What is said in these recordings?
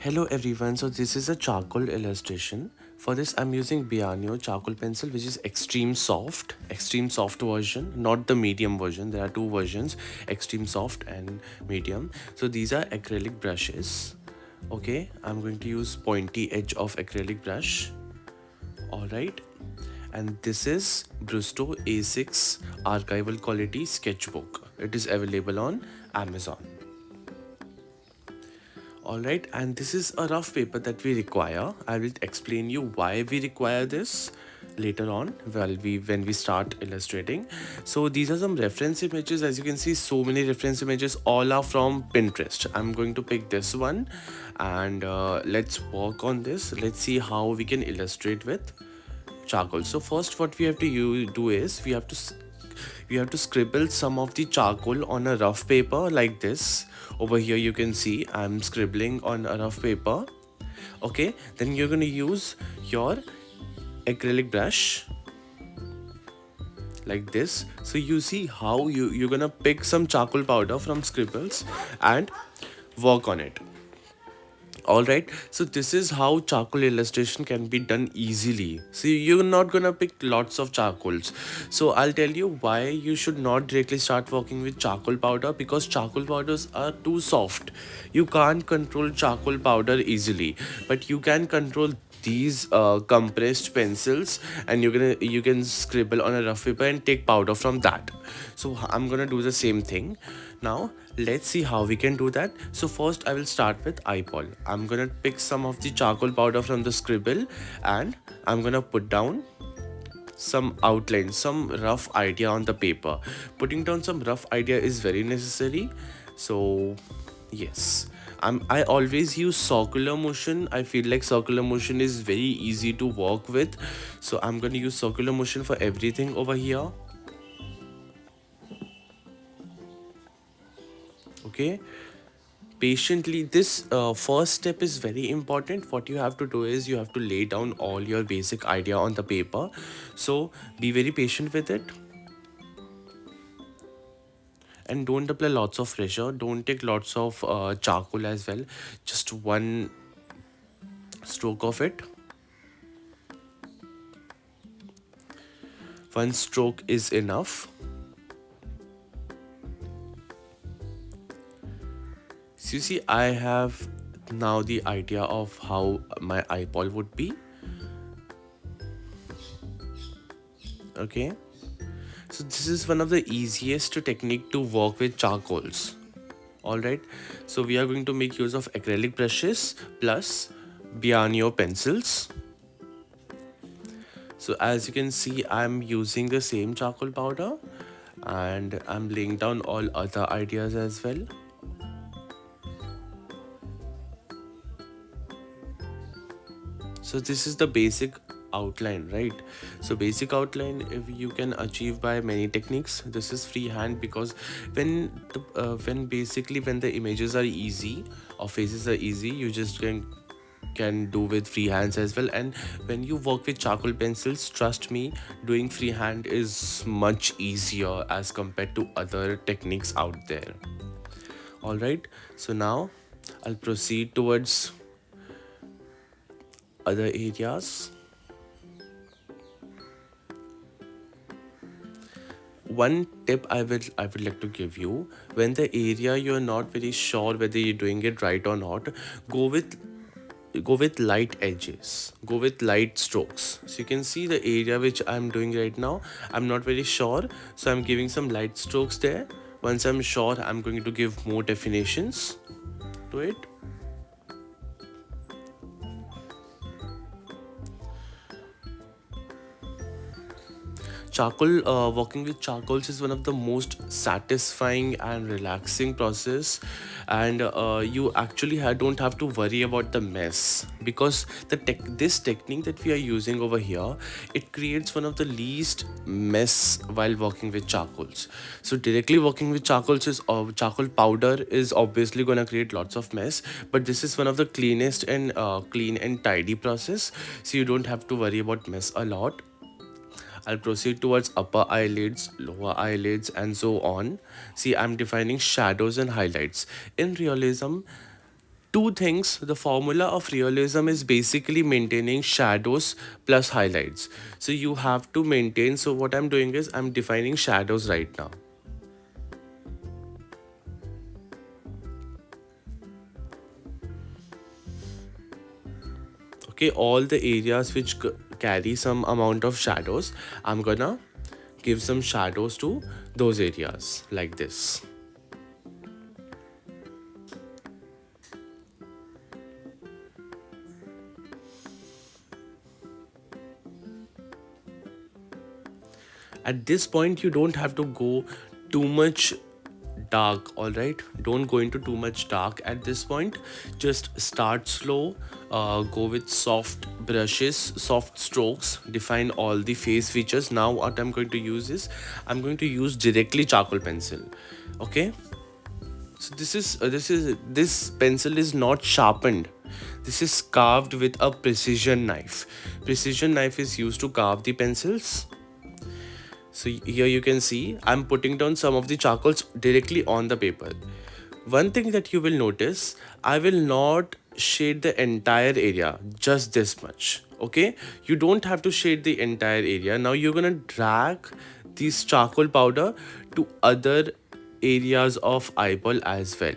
Hello everyone, so this is a charcoal illustration. For this I'm using Bianio charcoal pencil, which is extreme soft version, not the medium version. There are two versions, extreme soft and medium. So these are acrylic brushes. Okay, I'm going to use pointy edge of acrylic brush. Alright, and this is Brusto A6 archival quality sketchbook. It is available on Amazon. Alright, and this is a rough paper that we require. I will explain you why we require this later on when we start illustrating. So these are some reference images. As you can see, so many reference images, all are from Pinterest. I'm going to pick this one, and let's work on this. Let's see how we can illustrate with charcoal. So first what we have to do is we have to scribble some of the charcoal on a rough paper like this. Over here you can see I'm scribbling on a rough paper. Okay, then you're going to use your acrylic brush like this. So you see how you're going to pick some charcoal powder from scribbles and work on it. Alright, so this is how charcoal illustration can be done easily. So you're not gonna pick lots of charcoals. So I'll tell you why you should not directly start working with charcoal powder, because charcoal powders are too soft. You can't control charcoal powder easily, but you can control these compressed pencils, and you can scribble on a rough paper and take powder from that. So I'm gonna do the same thing. Now let's see how we can do that. So first I will start with eyeball. I'm gonna pick some of the charcoal powder from the scribble, and I'm gonna put down some outline, some rough idea on the paper. Putting down some rough idea is very necessary. So yes, I always use circular motion. I feel like circular motion is very easy to work with, so I'm going to use circular motion for everything over here. Okay, patiently. This first step is very important. What you have to do is you have to lay down all your basic idea on the paper, so be very patient with it. And don't apply lots of pressure, don't take lots of charcoal as well, just one stroke of it. One stroke is enough. So you see, I have now the idea of how my eyeball would be. Okay, so this is one of the easiest technique to work with charcoals. Alright, so we are going to make use of acrylic brushes plus Bianio pencils. So as you can see, I'm using the same charcoal powder, and I'm laying down all other ideas as well. So this is the basic outline, right? So basic outline, if you can achieve by many techniques. This is freehand, because when basically when the images are easy or faces are easy, you just can do with freehands as well. And when you work with charcoal pencils, trust me, doing freehand is much easier as compared to other techniques out there. All right, so now I'll proceed towards other areas. One tip I would like to give you: when the area you're not very sure whether you're doing it right or not, go with go with light edges, go with light strokes. So you can see the area which I'm doing right now, I'm not very sure, so I'm giving some light strokes there. Once I'm sure, I'm going to give more definitions to it. Charcoal, working with charcoals is one of the most satisfying and relaxing process, and you actually don't have to worry about the mess, because this technique that we are using over here, it creates one of the least mess while working with charcoals. So directly working with charcoals is charcoal powder is obviously going to create lots of mess, but this is one of the cleanest and clean and tidy process, so you don't have to worry about mess a lot. I'll proceed towards upper eyelids, lower eyelids, and so on. See, I'm defining shadows and highlights. In realism, Two things. The formula of realism is basically maintaining shadows plus highlights. So you have to maintain. So what I'm doing is I'm defining shadows right now. Okay, all the areas which carry some amount of shadows, I'm gonna give some shadows to those areas like this. At this point, you don't have to go too much dark. All right, don't go into too much dark at this point. Just start slow, go with soft brushes, soft strokes, define all the face features. Now what I'm going to use is I'm going to use directly charcoal pencil. Okay, so this pencil is not sharpened. This is carved with a precision knife. Precision knife is used to carve the pencils. So here you can see I'm putting down some of the charcoals directly on the paper. One thing that you will notice, I will not shade the entire area, just this much. Okay, you don't have to shade the entire area. Now you're gonna drag this charcoal powder to other areas of eyeball as well.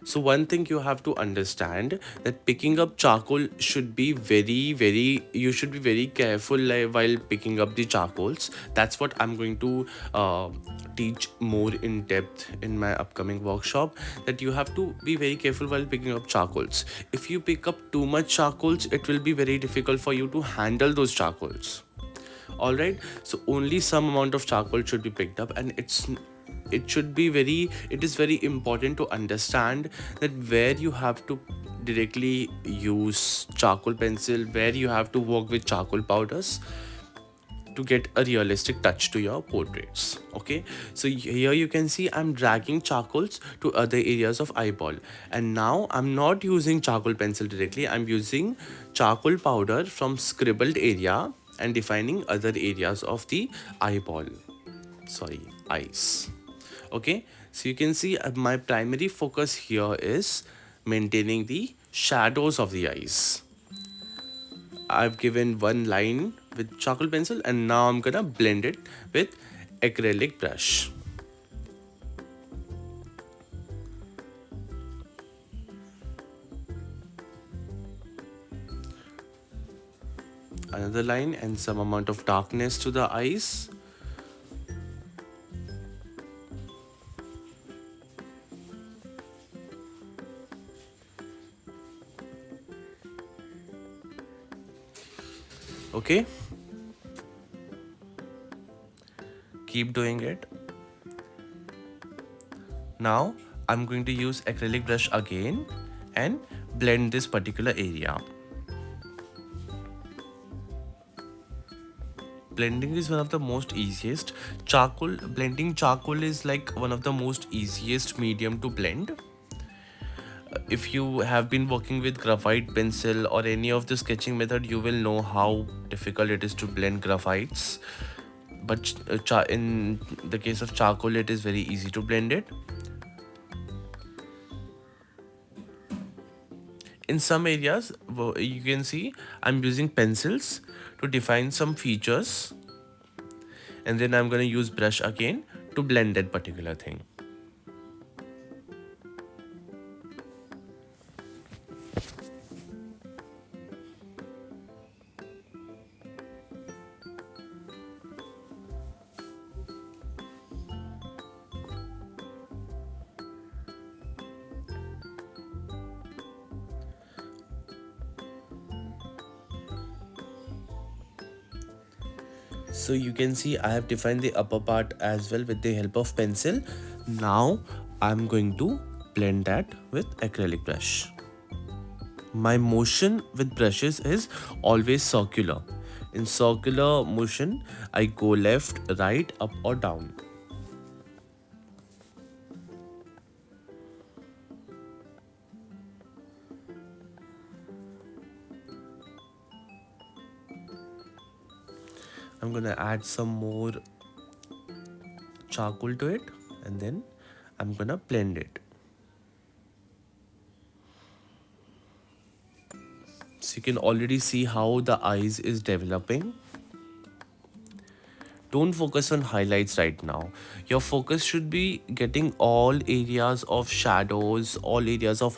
So one thing you have to understand, that picking up charcoal should be you should be very careful, like, while picking up the charcoals. That's what I'm going to teach more in depth in my upcoming workshop, that you have to be very careful while picking up charcoals. If you pick up too much charcoals, it will be very difficult for you to handle those charcoals. All right, so only some amount of charcoal should be picked up, and it is very important to understand that where you have to directly use charcoal pencil, where you have to work with charcoal powders to get a realistic touch to your portraits. Okay, so here you can see I'm dragging charcoals to other areas of eyeball, and now I'm not using charcoal pencil directly. I'm using charcoal powder from scribbled area and defining other areas of the eyeball, sorry, eyes. Okay, so you can see my primary focus here is maintaining the shadows of the eyes. I've given one line with charcoal pencil, and now I'm gonna blend it with acrylic brush. Another line and some amount of darkness to the eyes. Okay, keep doing it. Now I'm going to use acrylic brush again and blend this particular area. Blending is one of the most easiest. Blending charcoal is like one of the most easiest medium to blend. If you have been working with graphite pencil or any of the sketching method, you will know how difficult it is to blend graphites. But in the case of charcoal, it is very easy to blend it. In some areas, you can see I'm using pencils to define some features, and then I'm going to use brush again to blend that particular thing. So you can see I have defined the upper part as well with the help of pencil. Now I'm going to blend that with acrylic brush. My motion with brushes is always circular. In circular motion, I go left, right, up or down. I'm gonna add some more charcoal to it, and then I'm gonna blend it. So you can already see how the eyes is developing. Don't focus on highlights right now. Your focus should be getting all areas of shadows, all areas of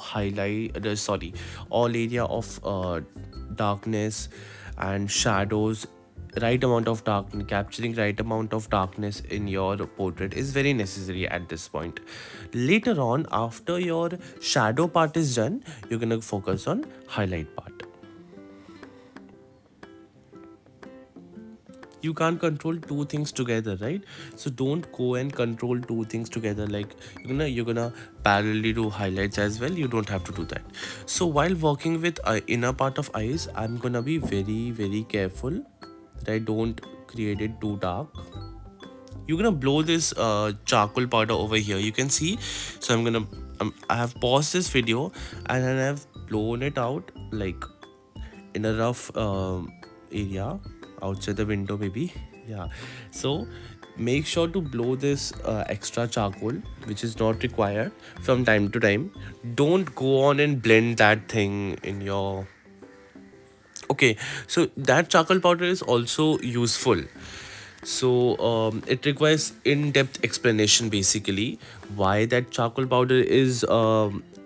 all area of darkness and shadows. Right amount of darkness, capturing right amount of darkness in your portrait is very necessary at this point. Later on, after your shadow part is done, you're gonna focus on highlight part. You can't control two things together, right? So don't go and control two things together, like you're gonna parallelly do highlights as well. You don't have to do that. So while working with inner part of eyes, I'm gonna be very careful that I don't create it too dark. You're gonna blow this charcoal powder over here, you can see. So I have paused this video and then I've blown it out, like in a rough area outside the window maybe. Yeah, so make sure to blow this extra charcoal which is not required from time to time. Don't go on and blend that thing in your. Okay, so that charcoal powder is also useful. So it requires in-depth explanation basically why that charcoal powder is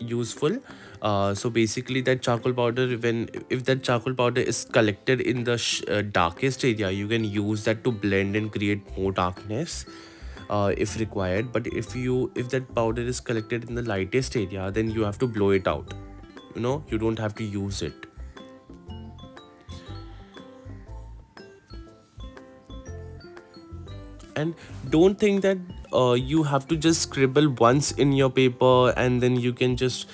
useful. So basically that charcoal powder, when if that charcoal powder is collected in the darkest area, you can use that to blend and create more darkness if required. But if that powder is collected in the lightest area, then you have to blow it out. You don't have to use it. And don't think that you have to just scribble once in your paper and then you can just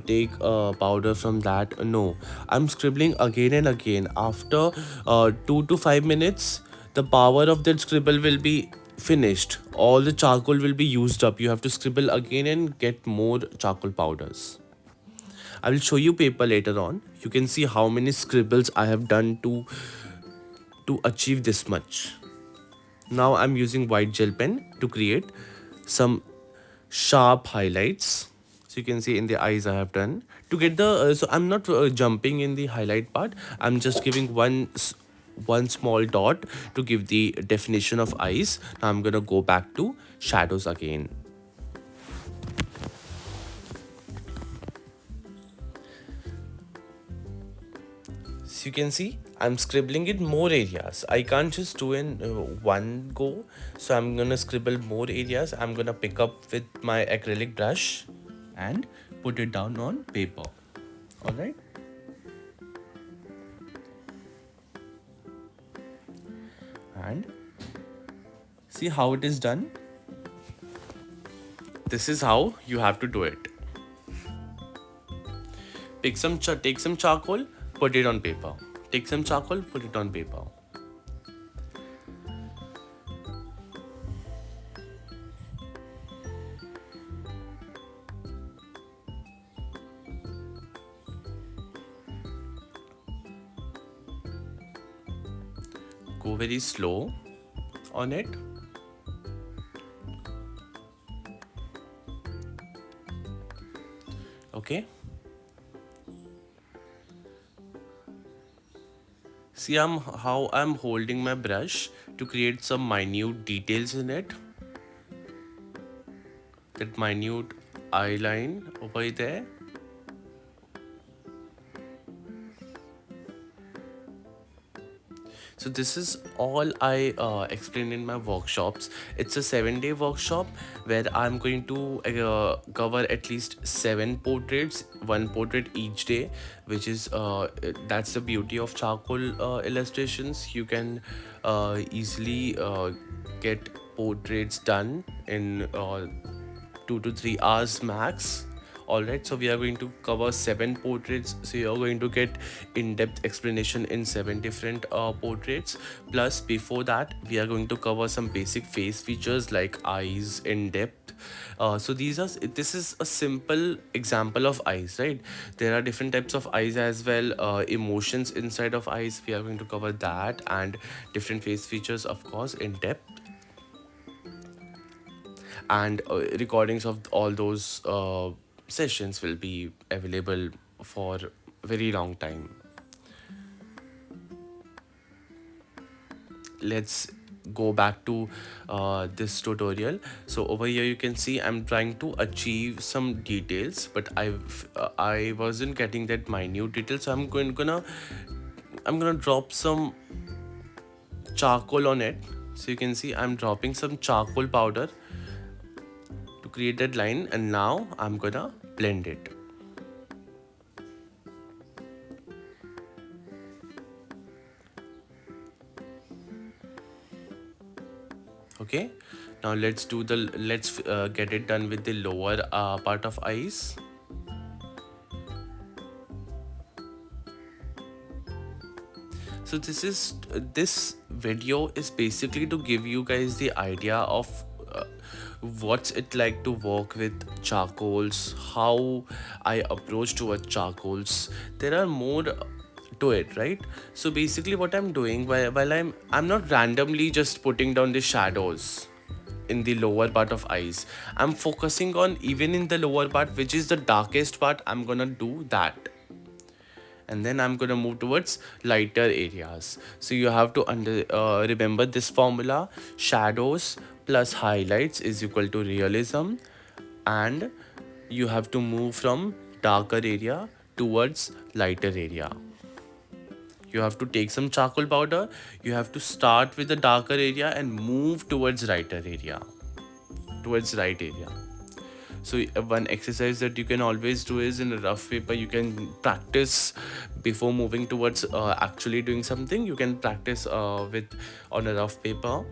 take powder from that. No, I'm scribbling again and again. After 2 to 5 minutes, the power of that scribble will be finished. All the charcoal will be used up. You have to scribble again and get more charcoal powders. I will show you paper later on. You can see how many scribbles I have done to achieve this much. Now I'm using white gel pen to create some sharp highlights. So you can see in the eyes I have done to get the so I'm not jumping in the highlight part. I'm just giving one small dot to give the definition of eyes. Now I'm gonna go back to shadows again. So you can see I'm scribbling in more areas. I can't just do in one go. So I'm gonna scribble more areas. I'm gonna pick up with my acrylic brush and put it down on paper. All right. And see how it is done. This is how you have to do it. Take some charcoal, put it on paper. Take some charcoal, put it on paper. Go very slow on it. Okay. See how I'm holding my brush to create some minute details in it. That minute eye line over there. So this is all I explained in my workshops. It's a 7-day workshop where I'm going to cover at least 7 portraits, one portrait each day, which is that's the beauty of charcoal illustrations. You can easily get portraits done in 2 to 3 hours max. Alright, so we are going to cover 7 portraits. So you're going to get in-depth explanation in 7 different portraits. Plus, before that, we are going to cover some basic face features like eyes in depth. So this is a simple example of eyes, right? There are different types of eyes as well. Emotions inside of eyes, we are going to cover that, and different face features, of course, in depth. And recordings of all those sessions will be available for very long time. let's go back to this tutorial. So over here you can see I'm trying to achieve some details, but I wasn't getting that minute details, so I'm gonna drop some charcoal on it. So you can see I'm dropping some charcoal powder to create that line, and now I'm gonna blend it. Okay, now let's get it done with the lower part of eyes. So this video is basically to give you guys the idea of uh, what's it like to work with charcoals, how I approach towards charcoals. There are more to it, right? So basically what I'm doing while I'm not randomly just putting down the shadows in the lower part of eyes. I'm focusing on even in the lower part, which is the darkest part. I'm gonna do that, and then I'm gonna move towards lighter areas. So you have to remember this formula: shadows plus highlights is equal to realism, and you have to move from darker area towards lighter area. You have to take some charcoal powder, you have to start with the darker area and move towards right area. So one exercise that you can always do is in a rough paper. You can practice before moving towards actually doing something. You can practice with on a rough paper,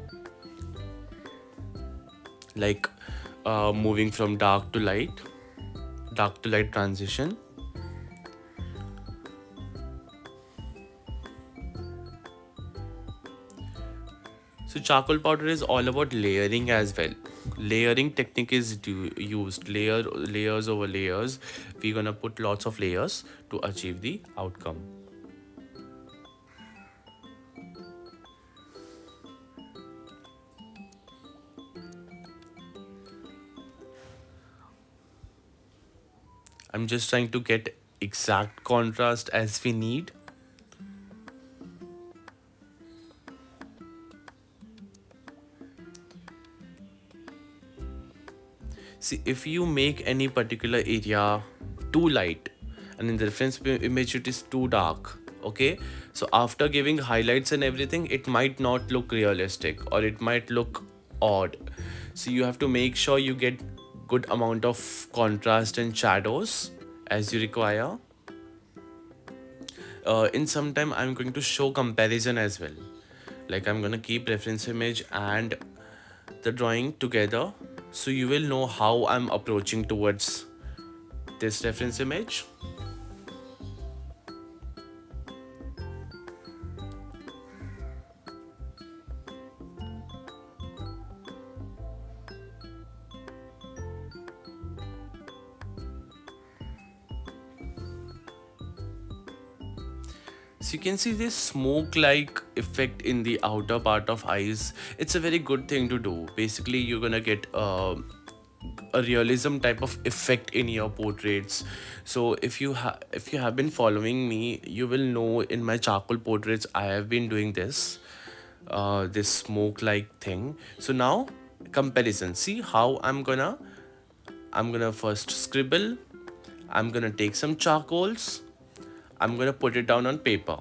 like moving from dark to light transition. So charcoal powder is all about layering as well. Layering technique is used layers over layers. We're gonna put lots of layers to achieve the outcome. I'm just trying to get exact contrast as we need. See, if you make any particular area too light and in the image it is too dark, okay? So after giving highlights and everything, it might not look realistic or it might look odd. So you have to make sure you get good amount of contrast and shadows as you require. In some time I'm going to show comparison as well. Like I'm gonna keep reference image and the drawing together, so you will know how I'm approaching towards this reference image. So you can see this smoke like effect in the outer part of eyes. It's a very good thing to do. Basically you're gonna get a realism type of effect in your portraits. So if you have been following me, you will know in my charcoal portraits I have been doing this smoke like thing. So now comparison, see how I'm gonna first scribble, I'm gonna take some charcoals, I'm gonna put it down on paper.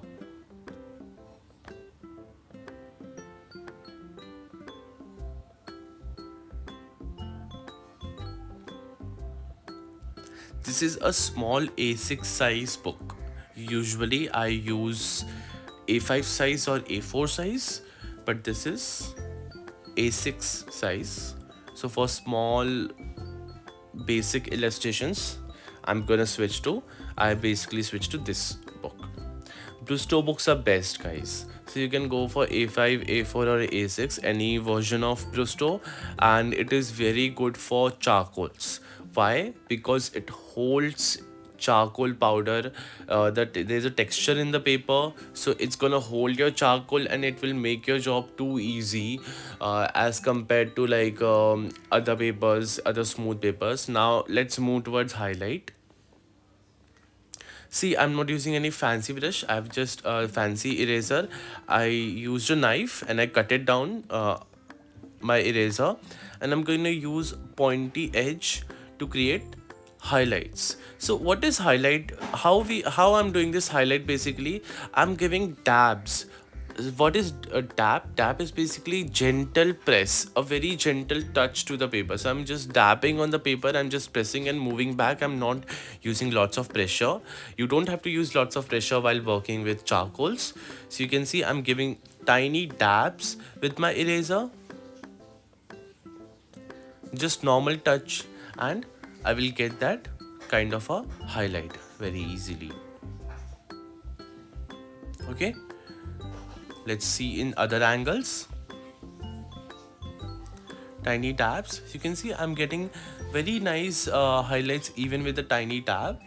This is a small A6 size book. Usually I use A5 size or A4 size, but this is A6 size. So for small basic illustrations, I basically switch to this book. Brusto books are best, guys. So you can go for A5, A4 or A6, any version of Brusto, and it is very good for charcoals. Why? Because it holds charcoal powder, that there's a texture in the paper, so it's gonna hold your charcoal and it will make your job too easy, as compared to like other papers, other smooth papers. Now let's move towards highlight. See, I'm not using any fancy brush. I've just a fancy eraser. I used a knife and I cut it down, my eraser, and I'm going to use pointy edge to create highlights. So what is highlight? How I'm doing this highlight? Basically, I'm giving dabs. What is a dab? Dab is basically gentle press, a very gentle touch to the paper. So I'm just dabbing on the paper. I'm just pressing and moving back. I'm not using lots of pressure. You don't have to use lots of pressure while working with charcoals. So you can see I'm giving tiny dabs with my eraser, just normal touch, and I will get that kind of a highlight very easily. Okay, let's see in other angles. Tiny tabs, you can see I'm getting very nice highlights even with the tiny tab.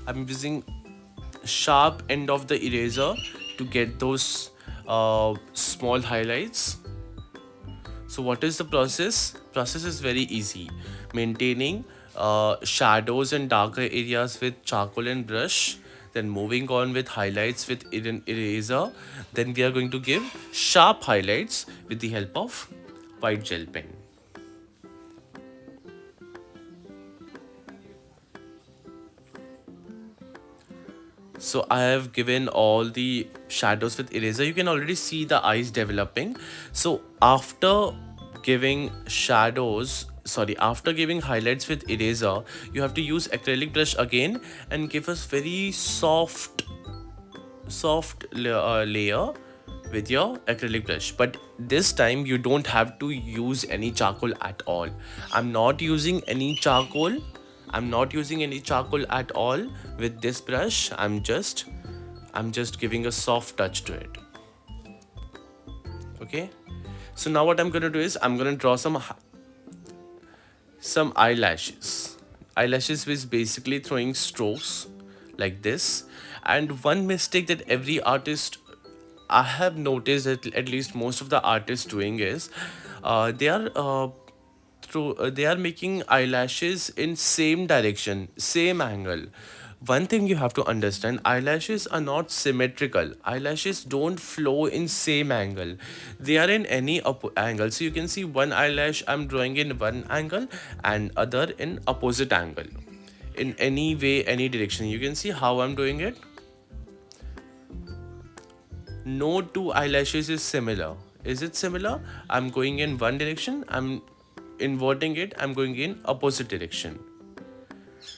I'm using sharp end of the eraser to get those small highlights. So what is the process? Process is very easy. Maintaining shadows and darker areas with charcoal and brush. Then moving on with highlights with eraser. Then we are going to give sharp highlights with the help of white gel pen. So I have given all the shadows with eraser. You can already see the eyes developing. So after giving highlights with eraser, you have to use acrylic brush again and give us very soft layer with your acrylic brush. But this time you don't have to use any charcoal at all. I'm not using any charcoal. I'm not using any charcoal at all with this brush. I'm just giving a soft touch to it. Okay, so now what I'm gonna do is I'm gonna draw some eyelashes. Eyelashes is basically throwing strokes like this. And one mistake that every artist, I have noticed that at least most of the artists doing is they are making eyelashes in same direction, same angle. One thing you have to understand, eyelashes are not symmetrical. Eyelashes don't flow in same angle. They are in any angle. So you can see one eyelash I'm drawing in one angle and other in opposite angle. In any way, any direction. You can see how I'm doing it. No two eyelashes is similar. Is it similar? I'm going in one direction. I'm inverting it. I'm going in opposite direction.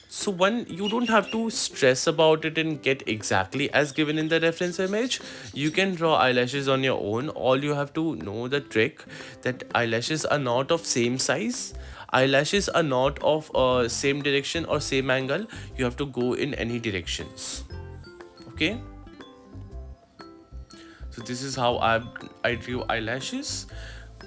So one, you don't have to stress about it and get exactly as given in the reference image. You can draw eyelashes on your own. All you have to know the trick that eyelashes are not of same size. Eyelashes are not of same direction or same angle. You have to go in any directions. Okay. So this is how I drew eyelashes.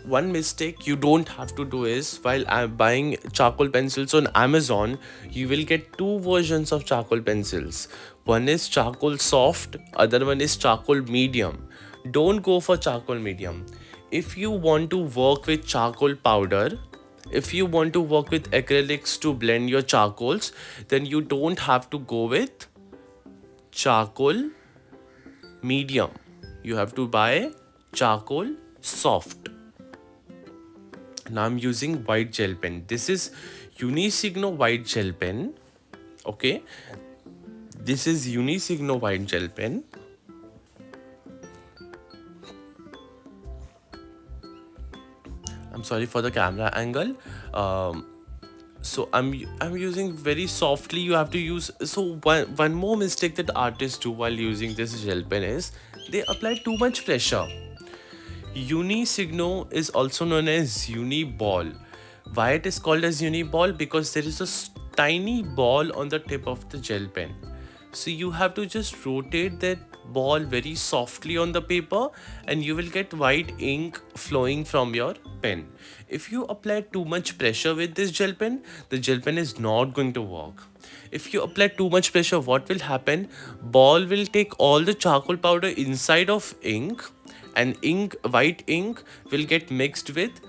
One mistake you don't have to do is while I'm buying charcoal pencils on Amazon, you will get two versions of charcoal pencils. One is charcoal soft, other one is charcoal medium. Don't go for charcoal medium. If you want to work with charcoal powder, if you want to work with acrylics to blend your charcoals, then you don't have to go with charcoal medium. You have to buy charcoal soft. Now I'm using white gel pen. This is Unisigno white gel pen. Okay, this is Unisigno white gel pen. I'm sorry for the camera angle. So I'm using very softly. You have to use. So one more mistake that artists do while using this gel pen is they apply too much pressure. Unisigno is also known as uni ball. Why it is called as uni ball? Because there is a tiny ball on the tip of the gel pen. So you have to just rotate that ball very softly on the paper and you will get white ink flowing from your pen. If you apply too much pressure with this gel pen, the gel pen is not going to work. If you apply too much pressure, what will happen? Ball will take all the charcoal powder inside of ink, and white ink will get mixed with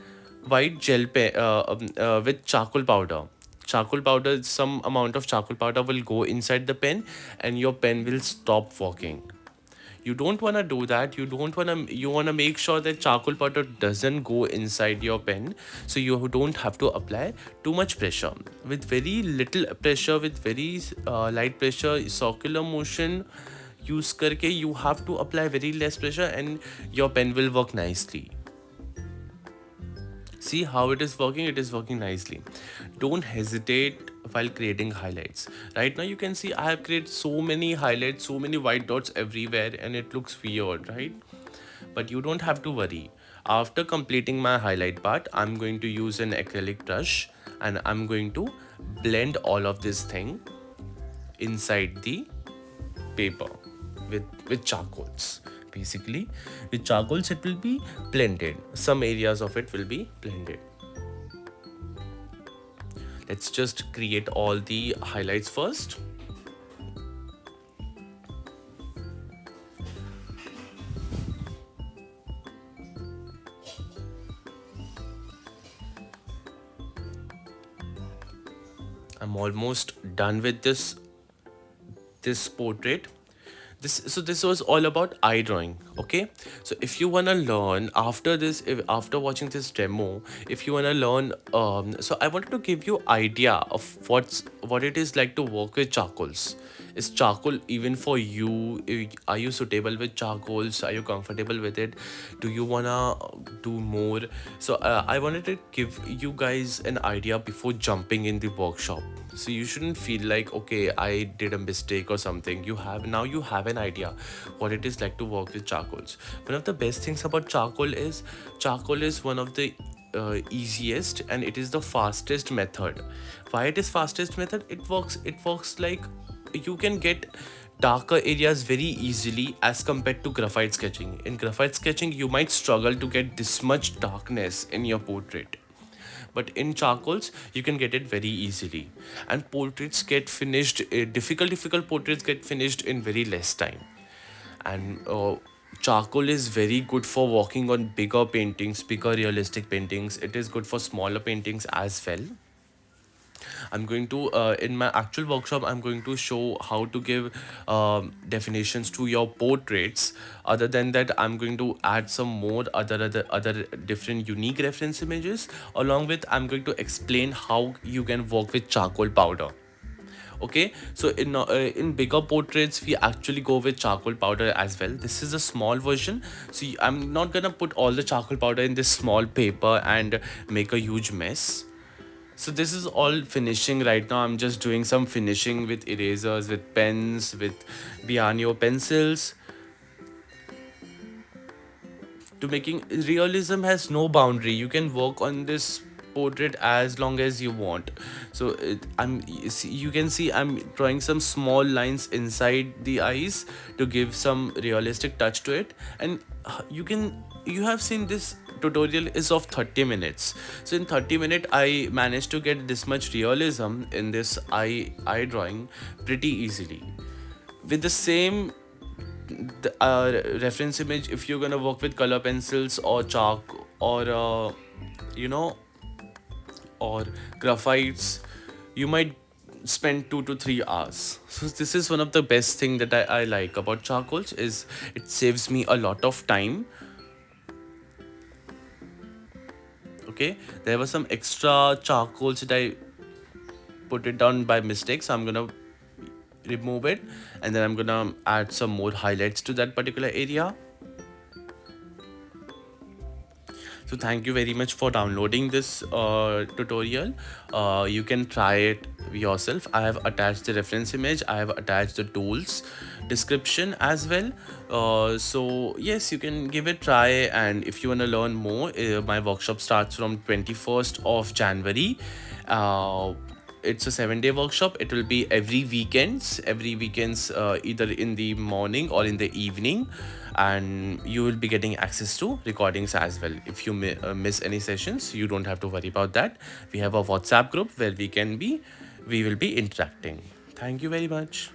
with charcoal powder. charcoal powder, some amount of charcoal powder will go inside the pen and your pen will stop working. You don't want to do that. You want to make sure that charcoal powder doesn't go inside your pen, so you don't have to apply too much pressure. With very little pressure, with very light pressure, circular motion use करके you have to apply very less pressure and your pen will work nicely. See how it is working? It is working nicely. Don't hesitate while creating highlights. Right now you can see I have created so many highlights, so many white dots everywhere, and it looks weird, right? But you don't have to worry. After completing my highlight part, I'm going to use an acrylic brush and I'm going to blend all of this thing inside the paper with charcoals. Basically, with charcoals it will be blended. Some areas of it will be blended. Let's just create all the highlights first. I'm almost done with this portrait. This was all about eye drawing. Okay, so if you want to learn after this, after watching this demo, if you want to learn, so I wanted to give you idea of what it is like to work with charcoals. Is charcoal even for you? Are you suitable with charcoals? Are you comfortable with it? Do you wanna do more? So I wanted to give you guys an idea before jumping in the workshop. So you shouldn't feel like, okay, I did a mistake or something. You have an idea what it is like to work with charcoals. One of the best things about charcoal is one of the easiest and it is the fastest method. Why it is fastest method? It works like you can get darker areas very easily as compared to graphite sketching. In graphite sketching, you might struggle to get this much darkness in your portrait. But in charcoals, you can get it very easily. And portraits get finished, difficult portraits get finished in very less time. And charcoal is very good for working on bigger paintings, bigger realistic paintings. It is good for smaller paintings as well. I'm going to in my actual workshop I'm going to show how to give definitions to your portraits. Other than that, I'm going to add some more other different unique reference images. Along with, I'm going to explain how you can work with charcoal powder. Okay, so in bigger portraits we actually go with charcoal powder as well. This is a small version, so I'm not gonna put all the charcoal powder in this small paper and make a huge mess. So this is all finishing right now. I'm just doing some finishing with erasers, with pens, with Bianio pencils. To making realism has no boundary. You can work on this portrait as long as you want. So you can see I'm drawing some small lines inside the eyes to give some realistic touch to it. And you have seen this tutorial is of 30 minutes. So in 30 minutes I managed to get this much realism in this eye drawing pretty easily. With the same reference image, if you're gonna work with color pencils or chalk or you know or graphites, you might spend 2 to 3 hours. So this is one of the best thing that I like about charcoals is it saves me a lot of time. Okay, there was some extra charcoals that I put it down by mistake, so I'm gonna remove it and then I'm gonna add some more highlights to that particular area. So thank you very much for downloading this tutorial. You can try it yourself. I have attached the reference image, I have attached the tools description as well. So yes, you can give it a try, and if you want to learn more, my workshop starts from 21st of January. It's a 7-day workshop. It will be every weekends, either in the morning or in the evening, and you will be getting access to recordings as well. If you miss any sessions, you don't have to worry about that. We have a WhatsApp group where we will be interacting. Thank you very much.